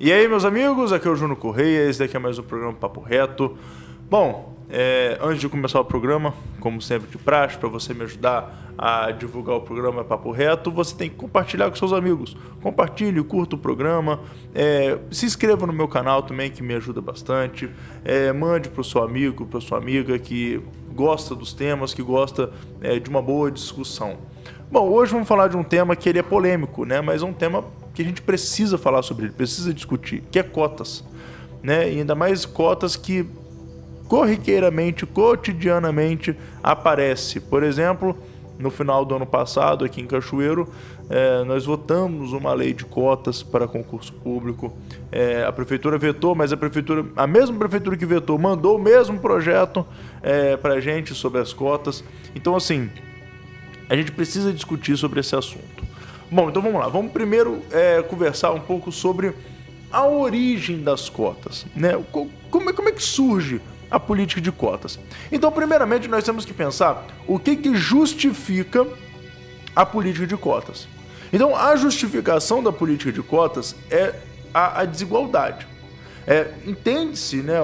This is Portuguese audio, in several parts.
E aí, meus amigos, aqui é o Júnior Correia, esse daqui é mais um programa Papo Reto. Bom, antes de começar o programa, como sempre de praxe, para você me ajudar a divulgar o programa Papo Reto, você tem que compartilhar com seus amigos. Compartilhe, curta o programa, se inscreva no meu canal também, que me ajuda bastante. Mande para o seu amigo, para sua amiga que gosta dos temas, que gosta de uma boa discussão. Bom, hoje vamos falar de um tema que ele é polêmico, né? Mas é um tema que a gente precisa falar sobre ele, precisa discutir, que é cotas, né? E ainda mais cotas que corriqueiramente, cotidianamente aparece. Por exemplo, no final do ano passado, aqui em Cachoeiro, nós votamos uma lei de cotas para concurso público. A prefeitura vetou, mas a mesma prefeitura que vetou mandou o mesmo projeto para a gente sobre as cotas. Então, assim, a gente precisa discutir sobre esse assunto. Bom, então vamos lá. Vamos primeiro conversar um pouco sobre a origem das cotas, né? Como é que surge a política de cotas? Então, primeiramente, nós temos que pensar o que justifica a política de cotas. Então, a justificação da política de cotas é a desigualdade. Entende-se, né,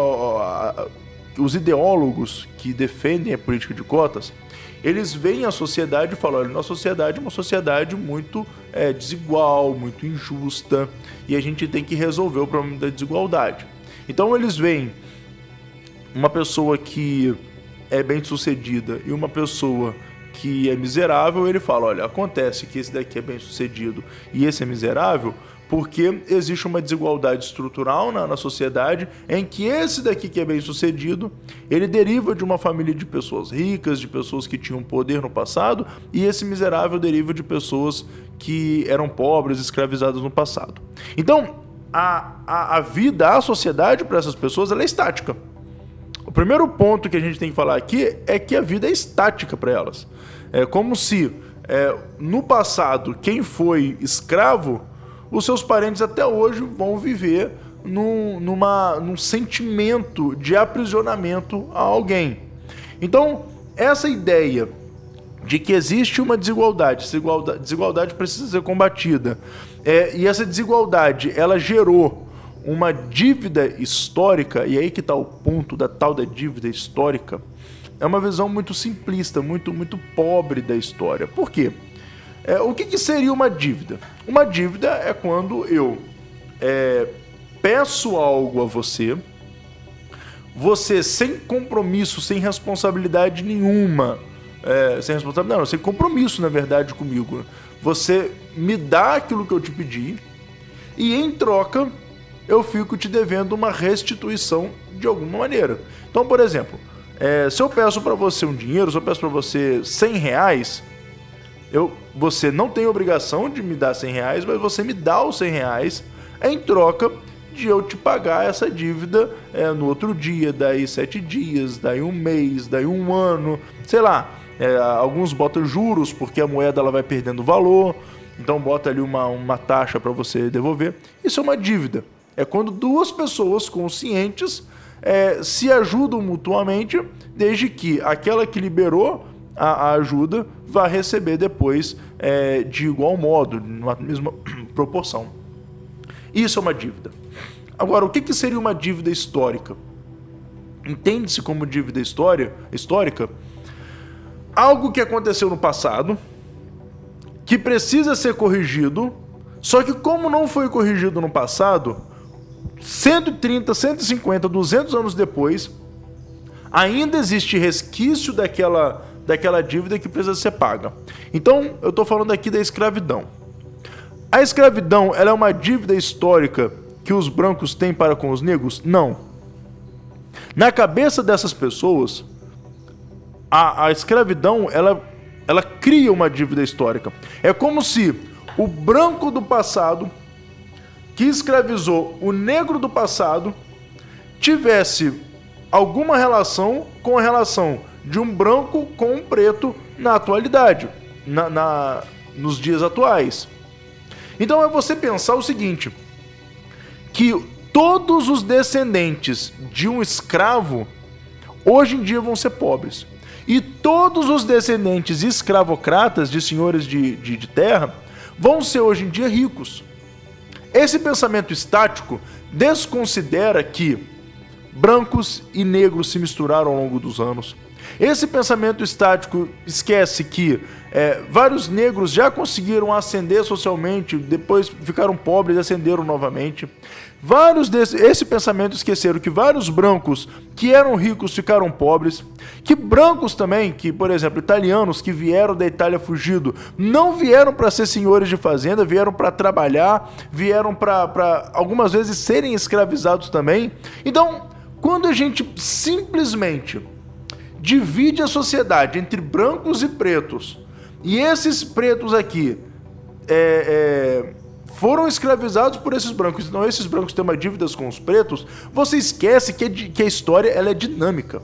os ideólogos que defendem a política de cotas, eles veem a sociedade e falam, olha, nossa sociedade é uma sociedade muito desigual, muito injusta, e a gente tem que resolver o problema da desigualdade. Então eles veem uma pessoa que é bem-sucedida e uma pessoa que é miserável, ele fala, olha, acontece que esse daqui é bem-sucedido e esse é miserável, porque existe uma desigualdade estrutural na sociedade em que esse daqui que é bem-sucedido, ele deriva de uma família de pessoas ricas, de pessoas que tinham poder no passado, e esse miserável deriva de pessoas que eram pobres, escravizadas no passado. Então, a vida, a sociedade para essas pessoas, ela é estática. O primeiro ponto que a gente tem que falar aqui é que a vida é estática para elas. É como se, no passado, quem foi escravo, os seus parentes até hoje vão viver num sentimento de aprisionamento a alguém. Então, essa ideia de que existe uma desigualdade precisa ser combatida, e essa desigualdade, ela gerou uma dívida histórica, e aí que está o ponto da tal da dívida histórica, é uma visão muito simplista, muito pobre da história. Por quê? O que seria uma dívida? Uma dívida é quando eu peço algo a você, você sem compromisso, sem responsabilidade nenhuma, sem compromisso, na verdade, comigo. Você me dá aquilo que eu te pedi e, em troca, eu fico te devendo uma restituição de alguma maneira. Então, por exemplo, se eu peço para você um dinheiro, se eu peço para você R$100, você não tem obrigação de me dar R$100, mas você me dá os R$100 em troca de eu te pagar essa dívida no outro dia, daí 7 dias, daí um mês, daí um ano, sei lá. Alguns botam juros porque a moeda ela vai perdendo valor, então bota ali uma taxa para você devolver. Isso é uma dívida. É quando duas pessoas conscientes se ajudam mutuamente, desde que aquela que liberou a ajuda vai receber depois de igual modo, na mesma proporção. Isso é uma dívida. Agora, o que seria uma dívida histórica? Entende-se como dívida histórica algo que aconteceu no passado, que precisa ser corrigido, só que como não foi corrigido no passado, 130, 150, 200 anos depois, ainda existe resquício daquela dívida que precisa ser paga. Então, eu estou falando aqui da escravidão. A escravidão, ela é uma dívida histórica que os brancos têm para com os negros? Não. Na cabeça dessas pessoas, a escravidão, ela cria uma dívida histórica. É como se o branco do passado, que escravizou o negro do passado, tivesse alguma relação com a relação de um branco com um preto na atualidade, nos dias atuais. Então é você pensar o seguinte, que todos os descendentes de um escravo hoje em dia vão ser pobres. E todos os descendentes escravocratas de senhores de terra vão ser hoje em dia ricos. Esse pensamento estático desconsidera que brancos e negros se misturaram ao longo dos anos. Esse pensamento estático esquece que vários negros já conseguiram ascender socialmente, depois ficaram pobres e ascenderam novamente. Esse pensamento esqueceram que vários brancos que eram ricos ficaram pobres, que brancos também, que por exemplo, italianos que vieram da Itália fugido, não vieram para ser senhores de fazenda, vieram para trabalhar, vieram para algumas vezes serem escravizados também. Então, quando a gente simplesmente divide a sociedade entre brancos e pretos, e esses pretos aqui foram escravizados por esses brancos, então esses brancos têm uma dívida com os pretos, você esquece que a história ela é dinâmica.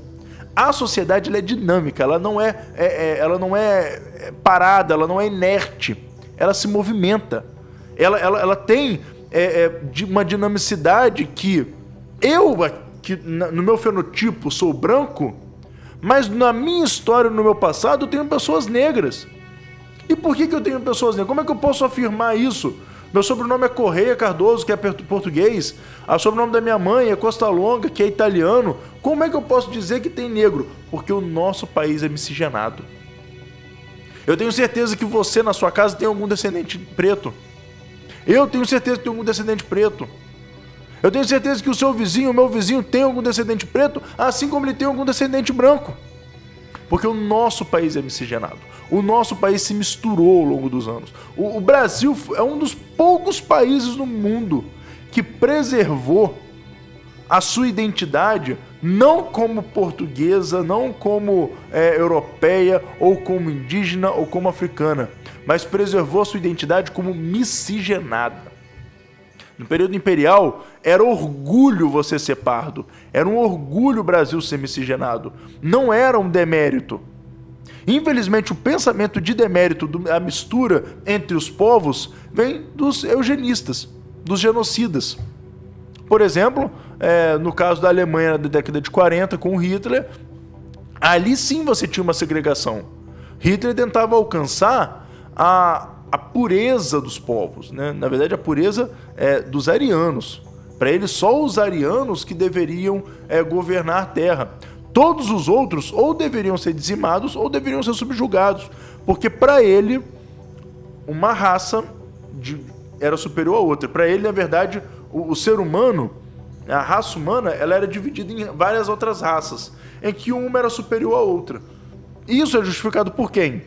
A sociedade ela é dinâmica, ela não é parada, ela não é inerte, ela se movimenta. Ela tem uma dinamicidade que no meu fenotipo sou branco, mas na minha história, no meu passado, eu tenho pessoas negras. E por que eu tenho pessoas negras? Como é que eu posso afirmar isso? Meu sobrenome é Correia Cardoso, que é português. O sobrenome da minha mãe é Costa Longa, que é italiano. Como é que eu posso dizer que tem negro? Porque o nosso país é miscigenado. Eu tenho certeza que você, na sua casa, tem algum descendente preto. Eu tenho certeza que tem algum descendente preto. Eu tenho certeza que o seu vizinho, o meu vizinho, tem algum descendente preto, assim como ele tem algum descendente branco. Porque o nosso país é miscigenado. O nosso país se misturou ao longo dos anos. O Brasil é um dos poucos países no mundo que preservou a sua identidade, não como portuguesa, não como europeia, ou como indígena, ou como africana, mas preservou a sua identidade como miscigenada. No período imperial, era orgulho você ser pardo. Era um orgulho o Brasil ser miscigenado. Não era um demérito. Infelizmente, o pensamento de demérito, a mistura entre os povos, vem dos eugenistas, dos genocidas. Por exemplo, no caso da Alemanha da década de 40, com Hitler, ali sim você tinha uma segregação. Hitler tentava alcançar a pureza dos povos, né? Na verdade, a pureza dos arianos. Para ele, só os arianos que deveriam governar a terra. Todos os outros ou deveriam ser dizimados ou deveriam ser subjugados, porque para ele uma raça era superior a outra. Para ele, na verdade, o ser humano, a raça humana, ela era dividida em várias outras raças, em que uma era superior à outra. Isso é justificado por quem?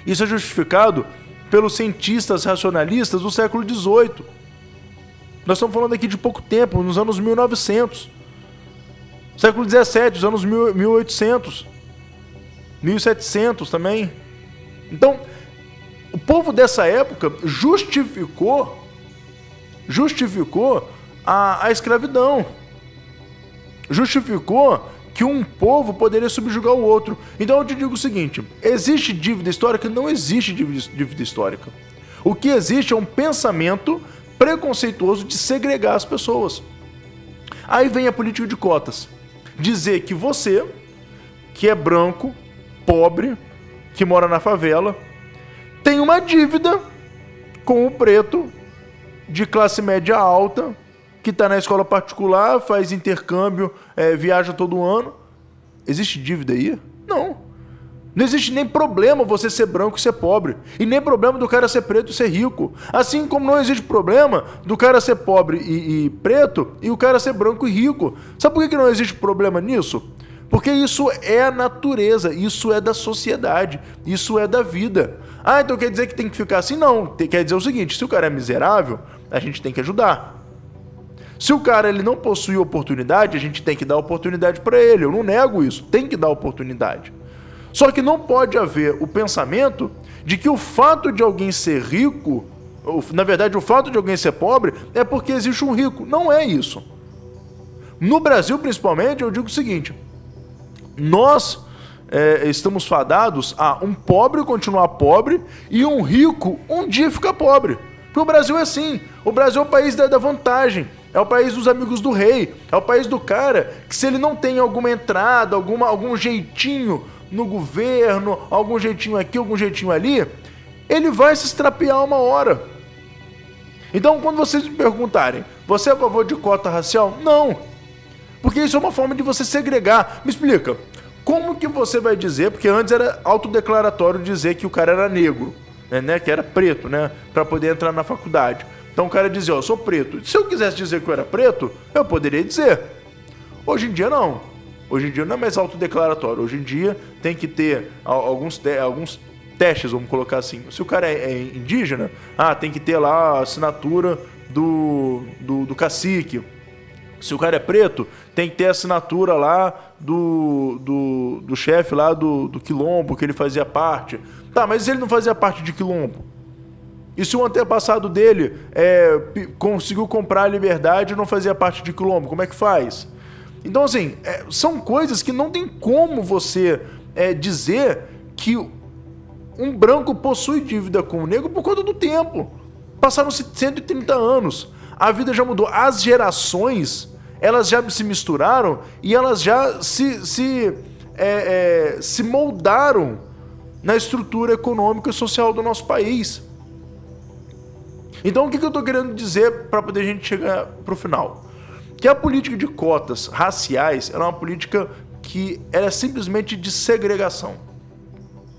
Isso é justificado pelos cientistas racionalistas do século XVIII. Nós estamos falando aqui de pouco tempo, nos anos 1900. Século XVII, os anos 1800. 1700 também. Então, o povo dessa época justificou a escravidão. Justificou que um povo poderia subjugar o outro. Então eu te digo o seguinte, existe dívida histórica? Não existe dívida histórica. O que existe é um pensamento preconceituoso de segregar as pessoas. Aí vem a política de cotas. Dizer que você, que é branco, pobre, que mora na favela, tem uma dívida com o preto de classe média alta, que está na escola particular, faz intercâmbio, viaja todo ano. Existe dívida aí? Não. Não existe nem problema você ser branco e ser pobre. E nem problema do cara ser preto e ser rico. Assim como não existe problema do cara ser pobre e preto e o cara ser branco e rico. Sabe por que não existe problema nisso? Porque isso é a natureza, isso é da sociedade, isso é da vida. Ah, então quer dizer que tem que ficar assim? Não, quer dizer o seguinte, se o cara é miserável, a gente tem que ajudar. Se o cara ele não possui oportunidade, a gente tem que dar oportunidade para ele. Eu não nego isso, tem que dar oportunidade. Só que não pode haver o pensamento de que o fato de alguém ser rico, ou, na verdade o fato de alguém ser pobre, é porque existe um rico. Não é isso. No Brasil, principalmente, eu digo o seguinte, nós estamos fadados a um pobre continuar pobre e um rico um dia ficar pobre. Porque o Brasil é assim, o Brasil é o país da vantagem. É o país dos amigos do rei. É o país do cara que, se ele não tem alguma entrada, algum jeitinho no governo, algum jeitinho aqui, algum jeitinho ali, ele vai se extrapiar uma hora. Então, quando vocês me perguntarem, você é a favor de cota racial? Não. Porque isso é uma forma de você segregar. Me explica, como que você vai dizer, porque antes era autodeclaratório dizer que o cara era negro, né, que era preto, né, para poder entrar na faculdade. Então o cara dizia, ó, eu sou preto. Se eu quisesse dizer que eu era preto, eu poderia dizer. Hoje em dia não. Hoje em dia não é mais autodeclaratório. Hoje em dia tem que ter alguns testes, vamos colocar assim. Se o cara é indígena, tem que ter lá a assinatura do cacique. Se o cara é preto, tem que ter a assinatura lá do chefe lá do quilombo, que ele fazia parte. Tá, mas ele não fazia parte de quilombo. E se o antepassado dele conseguiu comprar a liberdade e não fazia parte de quilombo, como é que faz? Então, assim, são coisas que não tem como você dizer que um branco possui dívida com o negro por conta do tempo. Passaram-se 130 anos. A vida já mudou. As gerações, elas já se misturaram e elas já se moldaram na estrutura econômica e social do nosso país. Então, o que eu estou querendo dizer para poder a gente chegar para o final? Que a política de cotas raciais é uma política que é simplesmente de segregação.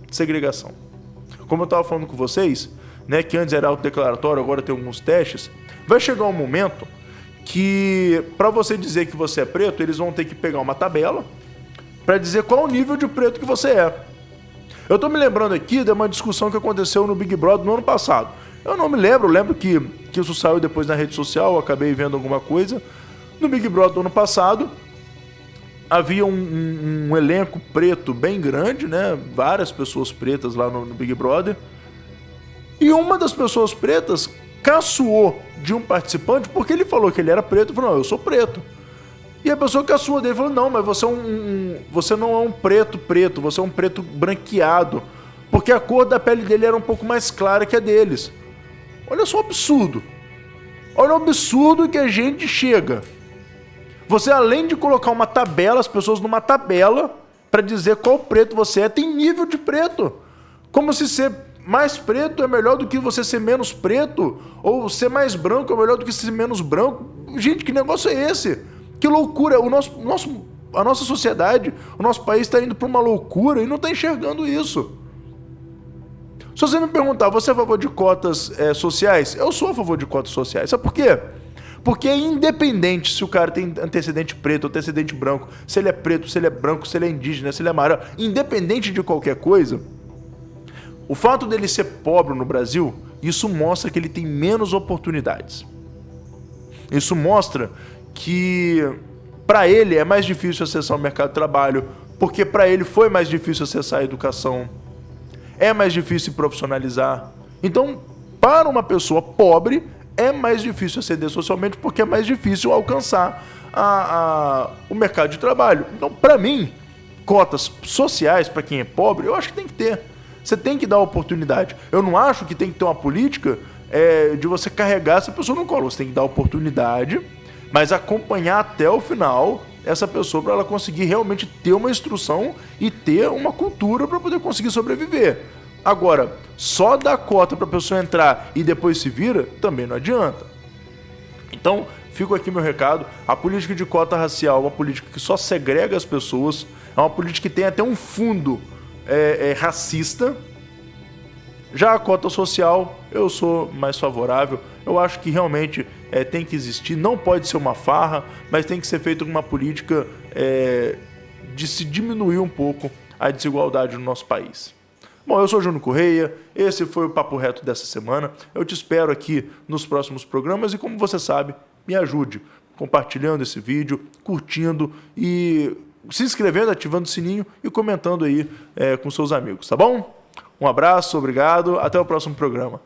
Segregação. Como eu estava falando com vocês, né, que antes era autodeclaratório, agora tem alguns testes, vai chegar um momento que, para você dizer que você é preto, eles vão ter que pegar uma tabela para dizer qual o nível de preto que você é. Eu estou me lembrando aqui de uma discussão que aconteceu no Big Brother no ano passado. Eu não me lembro, lembro que isso saiu depois na rede social, eu acabei vendo alguma coisa. No Big Brother do ano passado, havia um elenco preto bem grande, né? Várias pessoas pretas lá no Big Brother. E uma das pessoas pretas caçoou de um participante porque ele falou que ele era preto. Falou, não, eu sou preto. E a pessoa caçoou dele falou, não, mas você não é um preto, você é um preto branqueado. Porque a cor da pele dele era um pouco mais clara que a deles. Olha só o absurdo. Olha o absurdo que a gente chega. Você, além de colocar uma tabela, as pessoas numa tabela, para dizer qual preto você é, tem nível de preto. Como se ser mais preto é melhor do que você ser menos preto, ou ser mais branco é melhor do que ser menos branco. Gente, que negócio é esse? Que loucura. A nossa sociedade, o nosso país está indo para uma loucura e não está enxergando isso. Se você me perguntar, você é a favor de cotas sociais? Eu sou a favor de cotas sociais. Sabe por quê? Porque é independente se o cara tem antecedente preto, antecedente branco, se ele é preto, se ele é branco, se ele é indígena, se ele é amarelo, independente de qualquer coisa, o fato dele ser pobre no Brasil, isso mostra que ele tem menos oportunidades. Isso mostra que para ele é mais difícil acessar o mercado de trabalho, porque para ele foi mais difícil acessar a educação, é mais difícil se profissionalizar. Então, para uma pessoa pobre, é mais difícil ascender socialmente porque é mais difícil alcançar o mercado de trabalho. Então, para mim, cotas sociais para quem é pobre, eu acho que tem que ter. Você tem que dar oportunidade. Eu não acho que tem que ter uma política de você carregar essa pessoa no colo. Você tem que dar oportunidade, mas acompanhar até o final essa pessoa para ela conseguir realmente ter uma instrução e ter uma cultura para poder conseguir sobreviver. Agora, só dar cota para a pessoa entrar e depois se vira, também não adianta. Então, fico aqui meu recado. A política de cota racial é uma política que só segrega as pessoas, é uma política que tem até um fundo racista. Já a cota social, eu sou mais favorável. Eu acho que realmente tem que existir, não pode ser uma farra, mas tem que ser feita uma política de se diminuir um pouco a desigualdade no nosso país. Bom, eu sou o Júnior Correia, esse foi o Papo Reto dessa semana. Eu te espero aqui nos próximos programas e, como você sabe, me ajude compartilhando esse vídeo, curtindo e se inscrevendo, ativando o sininho e comentando aí com seus amigos, tá bom? Um abraço, obrigado, até o próximo programa.